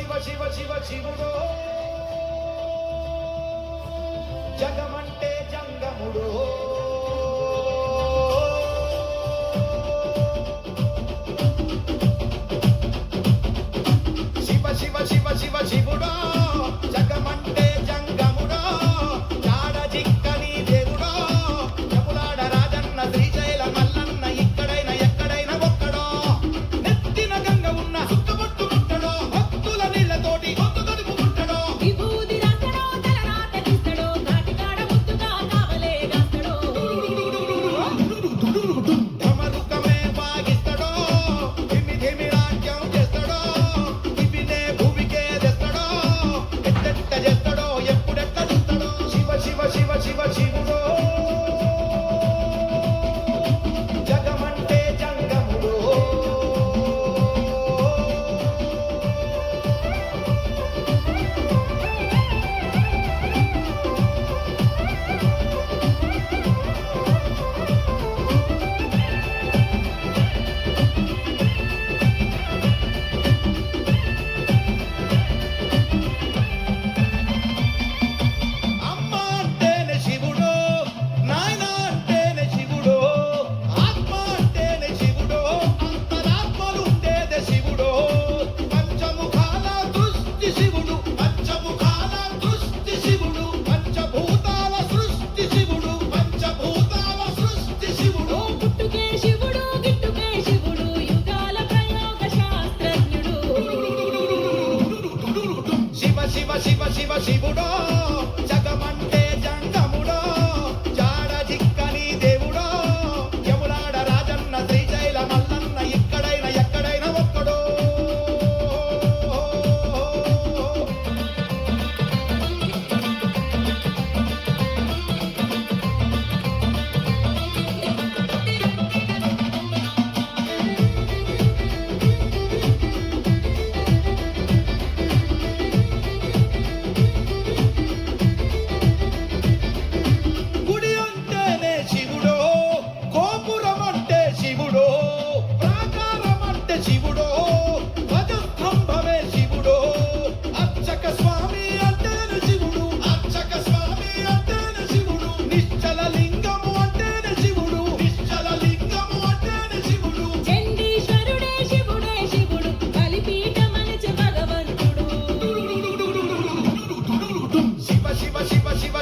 శివుడో జగమంటే జంగముడో శివుడో జగమంటే జంగముడో జాడ జిక్కని దేవుడో జములాడ రాజన్న శ్రీశైల మల్లన్న ఇక్కడైనా ఎక్కడైనా ఒక్కడో నెత్తిన గంగ ఉన్న సుట్టుముట్టు ముట్టడో భక్తుల నీళ్లతోటి గొంతు గడుపు ముట్టడో విభూది రాసడో తలరాత తీస్తడో కాటికాడ ముద్దుగా కావలే గాస్తడో ధమరుకమే వాగిస్తడో ధిమి ధిమి రాజ్యం చేస్తడో ఇవినే భూమికే తెస్తడో ఎట్టెట్ట చేస్తడో ఎప్పుడెట్ట చూస్తడో శివుడో జగమంటే జంగముడో అమ్మ అంటేనే శివుడో నాయన అంటేనే శివుడో ఆత్మ అంటేనే శివుడో అంతరాత్మలుండేదే శివుడో పంచముఖాల దృష్టి శివుడు పంచముఖాల దృష్టి శివుడు పంచభూతాల సృష్టి శివుడు పంచభూతాల సృష్టి శివుడు పుట్టుకే శివుడు గిట్టుకే శివుడు యుగాల ప్రయోగ శాస్త్రజ్ఞుడు శివుడో జగమంటే జంగముడో జాడ జిక్కని దేవుడో యములాడ రాజన్న శ్రీశైల మల్లన్న ఇక్కడైనా ఎక్కడైనా ఒక్కడో గుడి అంటేనే శివుడో గోపురం అంటే శివుడో ప్రాకారం అంటే శివుడో ధ్వజస్తంభమే శివుడో అర్చక స్వామి అంటేనే శివుడు అర్చక స్వామి అంటేనే శివుడు నిశ్చల లింగము అంటేనే శివుడు నిశ్చల లింగము అంటేనే శివుడు చండీశ్వరుడే శివుడే శివుడు బలిపీఠ మనచు భగవంతుడు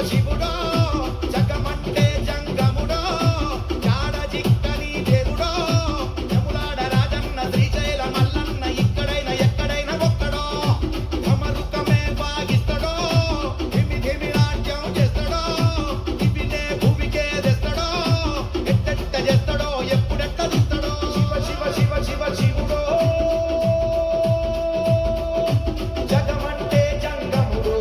శివుడో జగమంటే జంగముడో జాడ జిక్కని దేవుడో యములాడ రాజన్న శ్రీశైల మల్లన్న ఇక్కడైనా ఎక్కడైనా ఒక్కడో ధమరుకమే వాగిస్తడో ధిమి ధిమి రాజ్యం చేస్తడో ఇవినే భూమికే తెస్తడో ఎట్టెట్ట చేస్తడో ఎప్పుడెట్ట చూస్తడో శివుడో జగమంటే జంగముడో